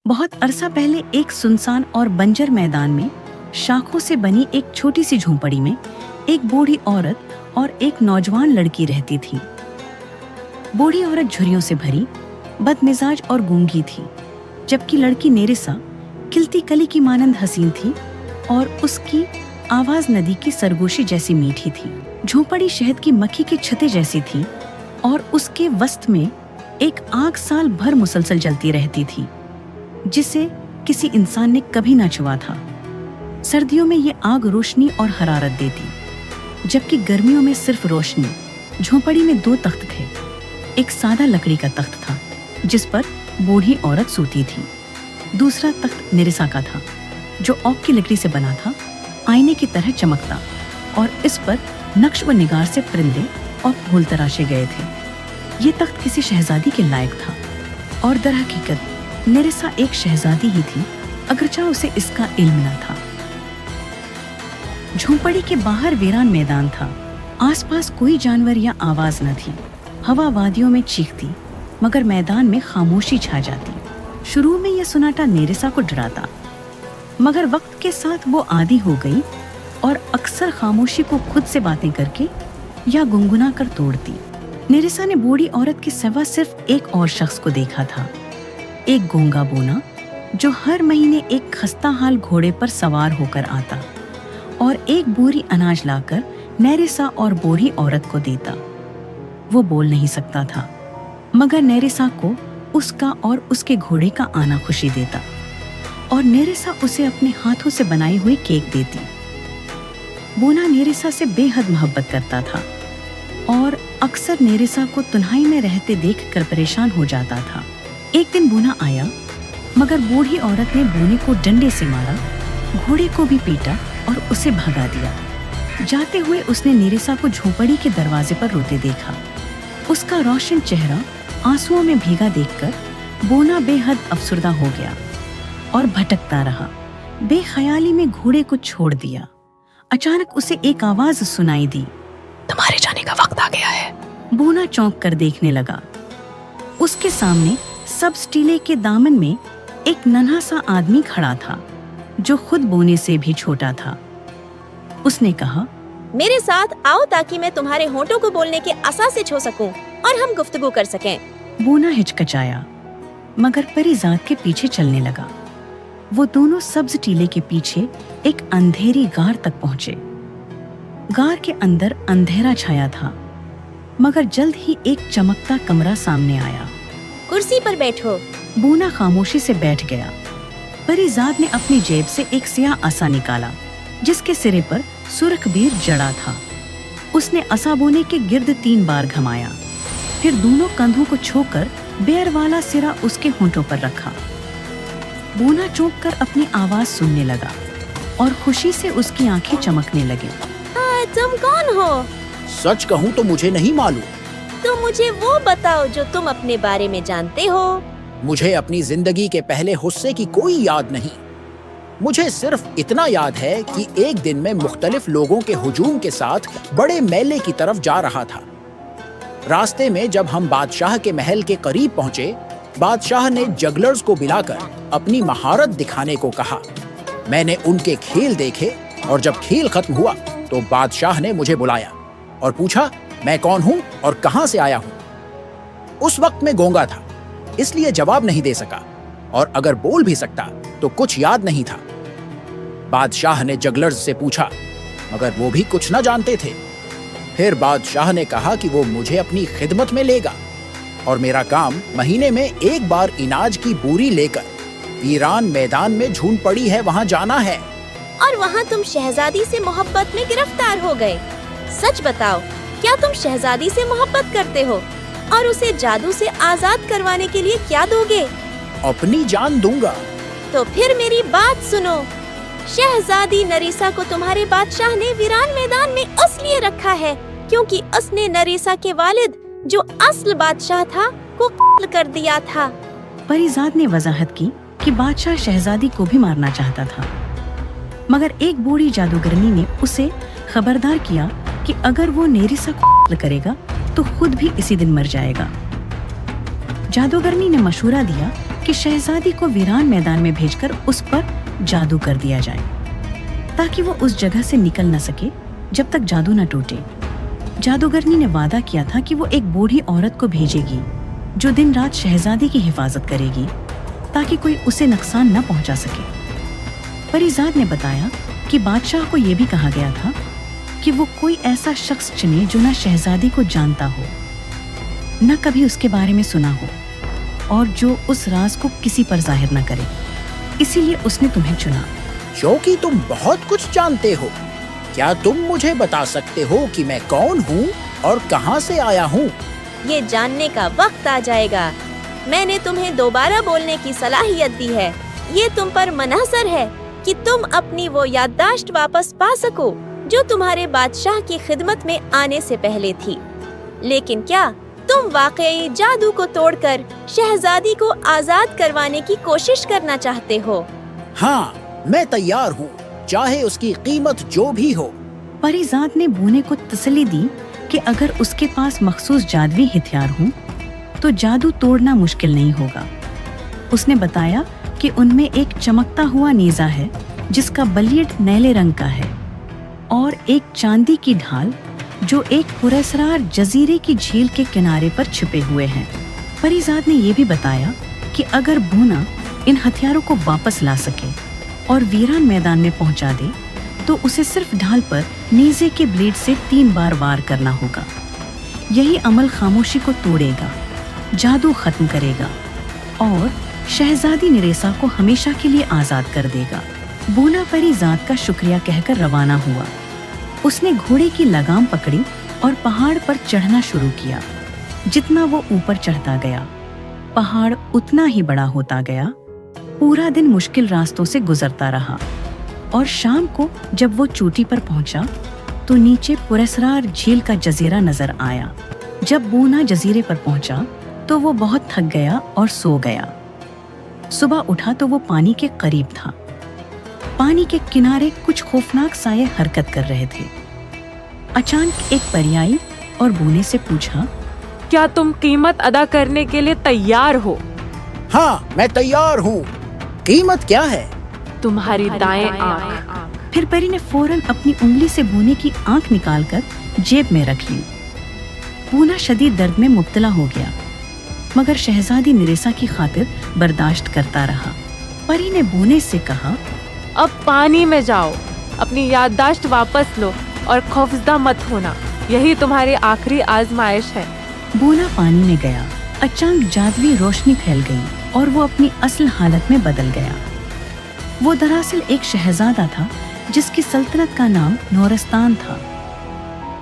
बहुत अरसा पहले एक सुनसान और बंजर मैदान में शाखों से बनी एक छोटी सी झोंपड़ी में एक बूढ़ी औरत और एक नौजवान लड़की रहती थी। बूढ़ी औरत झुर्रियों से भरी, बदमिजाज और गूंगी थी, जबकि लड़की नेरिसा खिलती कली की मानंद हसीन थी और उसकी आवाज नदी की सरगोशी जैसी मीठी थी। झोंपड़ी शहद की मक्खी की छतें जैसी थी और उसके वसत में एक आग साल भर मुसलसल जलती रहती थी, जिसे किसी इंसान ने कभी ना छुआ था। सर्दियों में ये आग रोशनी और हरारत देती, जबकि गर्मियों में सिर्फ रोशनी। झोंपड़ी में 2 तख्त थे। एक सादा लकड़ी का तख्त था जिस पर बूढ़ी औरत सोती थी। दूसरा तख्त नेरिसा का था, जो ओक की लकड़ी से बना था, आईने की तरह चमकता, और इस पर नक्श व निगार से परिंदे और फूल तराशे गए थे। ये तख्त किसी शहजादी के लायक था, और दर हकीकत नेरिसा एक शहजादी ही थी, अगरचा उसे इसका इल्म न था। झोंपड़ी के बाहर वीरान मैदान था। आसपास कोई जानवर या आवाज न थी। हवा वादियों में चीखती, मगर मैदान में खामोशी छा जाती। शुरू में यह सुनाटा नेरिसा को डराता, मगर वक्त के साथ वो आदी हो गई और अक्सर खामोशी को खुद से बातें करके या गुनगुना कर तोड़ती। नेरिसा ने बूढ़ी औरत के सिवा सिर्फ एक और शख्स को देखा था, एक गूंगा बोना, जो हर महीने एक खस्ता हाल घोड़े पर सवार होकर आता और एक बोरी अनाज लाकर नेरिसा और बूढ़ी औरत को देता। वो बोल नहीं सकता था, मगर नेरिसा को उसका और उसके घोड़े का आना खुशी देता, और नेरिसा उसे अपने हाथों से बनाई हुई केक देती। बोना नेरिसा से बेहद मोहब्बत करता था और अक्सर नेरिसा को तन्हाई में रहते देखकर परेशान हो जाता था। एक दिन बोना आया, मगर बूढ़ी औरत ने बोने को डंडे से मारा, घोड़े को भी पीटा और उसे भगा दिया। जाते हुए उसने नेरिसा को झोंपड़ी के दरवाजे पर रोते देखा। उसका रोशन चेहरा आंसुओं में भीगा देखकर बोना बेहद अफसुर्दा हो गया और भटकता रहा। बेख्याली में घोड़े को छोड़ दिया। अचानक उसे एक आवाज सुनाई दी, तुम्हारे जाने का वक्त आ गया है। बोना चौंक कर देखने लगा। उसके सामने सब स्टीले के दामन में एक नन्हा सा आदमी खड़ा था, जो खुद बोने से भी छोटा था। उसने कहा, मेरे साथ आओ ताकि मैं तुम्हारे होंठों को बोलने के असा से छू सकूं और हम गुफ्तगू कर सकें। बोना हिचकिचाया, मगर परीजात के पीछे चलने लगा। वो दोनों सब्ज टीले के पीछे एक अंधेरी गार तक पहुंचे। गार के अंदर अंधेरा छाया था, मगर जल्द ही एक चमकता कमरा सामने आया। कुर्सी पर बैठो। बोना खामोशी से बैठ गया। परीजाद ने अपनी जेब से एक स्याह असा निकाला, जिसके सिरे पर सुर्ख बीर जड़ा था। उसने असा बोने के गिर्द 3 बार घमाया, फिर दोनों कंधों को छोकर बेर वाला सिरा उसके होंठों पर रखा। बोना चौंक कर अपनी आवाज सुनने लगा और खुशी से उसकी आंखें चमकने लगी। तुम कौन हो? सच कहूँ तो मुझे नहीं मालूम। तो मुझे वो बताओ जो तुम अपने बारे में जानते हो। मुझे अपनी जिंदगी के पहले हिस्से की कोई याद नहीं। मुझे सिर्फ इतना याद है कि एक दिन मैं मुख्तलिफ लोगों के हुजूम के साथ बड़े मेले की तरफ जा रहा था। रास्ते में जब हम बादशाह के महल के करीब पहुंचे, बादशाह ने जगलर्स को बुलाकर अपनी महारत दिखाने को कहा। मैंने उनके खेल देखे और जब खेल खत्म हुआ तो बादशाह ने मुझे बुलाया और पूछा मैं कौन हूँ और कहाँ से आया हूँ। उस वक्त मैं गूंगा था, इसलिए जवाब नहीं दे सका, और अगर बोल भी सकता तो कुछ याद नहीं था। बादशाह ने जगलर्स से पूछा, मगर वो भी कुछ न जानते थे। फिर बादशाह ने कहा कि वो मुझे अपनी खिदमत में लेगा और मेरा काम महीने में 1 बार इनाज की बोरी लेकर वीरान मैदान में झोंपड़ी है वहाँ जाना है। और वहाँ तुम शहजादी से मोहब्बत में गिरफ्तार हो गए। सच बताओ, क्या तुम शहजादी से मोहब्बत करते हो और उसे जादू से आजाद करवाने के लिए क्या दोगे? अपनी जान दूंगा। तो फिर मेरी बात सुनो। शहजादी नरीसा को तुम्हारे बादशाह ने वीरान मैदान में इसलिए रखा है क्योंकि उसने नरीसा के वालिद, जो असल बादशाह था, को कत्ल कर दिया था। परीजाद ने वजाहत की कि बादशाह शहजादी को भी मारना चाहता था, मगर एक बूढ़ी जादूगरनी ने उसे खबरदार किया कि अगर वो नेरिसा को कत्ल करेगा तो खुद भी इसी दिन मर जाएगा। जादूगरनी ने मशवरा दिया कि शहजादी को वीरान मैदान में भेजकर उस पर जादू कर दिया जाए, ताकि वो उस जगह से निकल न सके जब तक जादू न टूटे। जादूगरनी ने वादा किया था कि वो एक बूढ़ी औरत को भेजेगी जो दिन रात शहजादी की हिफाजत करेगी, ताकि कोई उसे नुकसान न पहुंचा सके। परीजाद ने बताया कि बादशाह को यह भी कहा गया था कि वो कोई ऐसा शख्स चुने जो न शहजादी को जानता हो, न कभी उसके बारे में सुना हो, और जो उस राज को किसी पर जाहिर न करे। इसीलिए उसने तुम्हें चुना। क्योंकि तुम बहुत कुछ जानते हो, क्या तुम मुझे बता सकते हो कि मैं कौन हूँ और कहाँ से आया हूँ? ये जानने का वक्त आ जाएगा। मैंने तुम्हें दोबारा बोलने की सलाहियत दी है। ये तुम पर मुनहसर है कि तुम अपनी वो याददाश्त वापस पा सको जो तुम्हारे बादशाह की खिदमत में आने से पहले थी। लेकिन क्या तुम वाकई जादू को तोड़कर शहजादी को आजाद करवाने की कोशिश करना चाहते हो? हाँ, मैं तैयार हूँ, चाहे उसकी कीमत जो भी हो। परीजाद ने बूने को तसल्ली दी कि अगर उसके पास मखसूस जादुई हथियार हों तो जादू तोड़ना मुश्किल नहीं होगा। उसने बताया कि उनमें एक चमकता हुआ नेजा है जिसका बलियड नीले रंग का है, और एक चांदी की ढाल जो एक पुरस्कार जजीरे की झील के किनारे पर छिपे हुए हैं। परीजाद ने यह भी बताया कि अगर बूना इन हथियारों को वापस ला सके और वीरान मैदान में पहुंचा दे तो उसे सिर्फ ढाल पर नेज़े के ब्लेड से 3 बार वार करना होगा। यही अमल खामोशी को तोड़ेगा, जादू खत्म करेगा और शहजादी निरेसा को हमेशा के लिए आजाद कर देगा। बूना परीजाद का शुक्रिया कहकर रवाना हुआ। उसने घोड़े की लगाम पकड़ी और पहाड़ पर चढ़ना शुरू किया। जितना वो ऊपर चढ़ता गया, पहाड़ उतना ही बड़ा होता गया। पूरा दिन मुश्किल रास्तों से गुजरता रहा और शाम को जब वो चोटी पर पहुंचा तो नीचे पुरस्कार झील का जजीरा नजर आया। जब बूना जजीरे पर पहुंचा तो वो बहुत थक गया और सो गया। सुबह उठा तो वो पानी के करीब था। पानी के किनारे कुछ खौफनाक साये हरकत कर रहे थे। अचानक एक परी आई और बूने से पूछा, क्या तुम कीमत अदा करने के लिए तैयार हो? हाँ, मैं तैयार हूँ। कीमत क्या है? तुम्हारी दाएं आँख। फिर परी ने फौरन अपनी उंगली से बूने की आंख निकालकर जेब में रख ली। बूना शदीद दर्द में मुब्तला हो गया, मगर शहजादी निरेसा की खातिर बर्दाश्त करता रहा। परी ने बूने से कहा, अब पानी में जाओ, अपनी याददाश्त वापस लो और खौफजदा मत होना। यही तुम्हारी आखिरी आजमाइश है। बूना पानी में गया। अचानक जादुई रोशनी फैल गई और वो अपनी असल हालत में बदल गया। वो दरअसल एक शहजादा था जिसकी सल्तनत का नाम नूरस्तान था।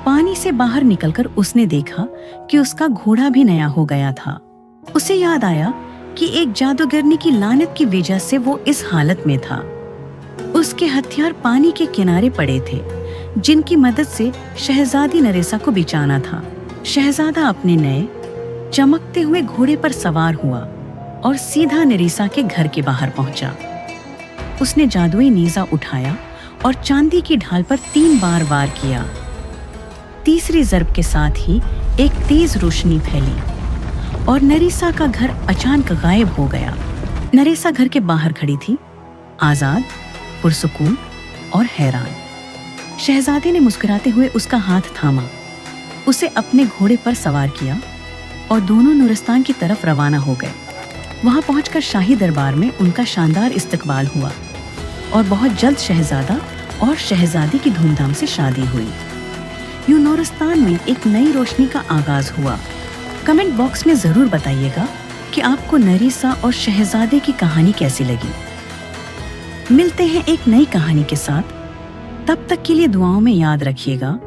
पानी से बाहर निकलकर उसने देखा कि उसका घोड़ा भी नया हो गया था। उसे याद आया कि एक जादूगरनी की लानत की वजह से वो इस हालत में था। उसके हथियार पानी के किनारे पड़े थे जिनकी मदद से शहजादी नरेसा को बचाना था। शहजादा अपने नए चमकते हुए घोड़े पर सवार हुआ और सीधा नरेसा के घर के बाहर पहुंचा। उसने जादुई नेज़ा उठाया और चांदी की ढाल पर 3 बार वार किया। तीसरी ज़रब के साथ ही एक तेज रोशनी फैली और नरेसा का घर अचानक गायब हो गया। नरेसा घर के बाहर खड़ी थी, आजाद, पुरसुकून और हैरान। शहजादे ने मुस्कुराते हुए उसका हाथ थामा, उसे अपने घोड़े पर सवार किया और दोनों नूरस्तान की तरफ रवाना हो गए। वहां पहुंचकर शाही दरबार में उनका शानदार इस्तकबाल हुआ और बहुत जल्द शहजादा और शहजादी की धूमधाम से शादी हुई। यूं नूरस्तान में एक नई रोशनी का आगाज हुआ। कमेंट बॉक्स में जरूर बताइएगा कि आपको नरेसा और शहजादे की कहानी कैसी लगी। मिलते हैं एक नई कहानी के साथ, तब तक के लिए दुआओं में याद रखिएगा।